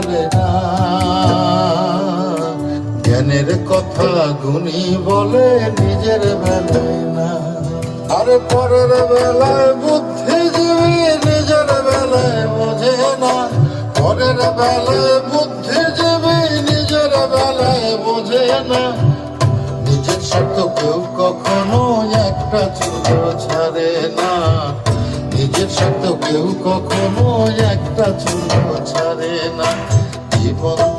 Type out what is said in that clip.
চলে না। জ্ঞানের কথা গুণী বলে নিজের বেলায় না। আরে পরের বেলায় বুদ্ধিজীবী নিজের বেলায় বোঝে না। পরের বেলায় বুদ্ধিজীবী নিজের বেলায় বোঝে না। নিজের স্বার্থ কেউ কখনো একটা চুলো ছাড়ে না। নিজের স্বার্থ কেউ কখনো একটা চুলো ছাড়ে না। জীবন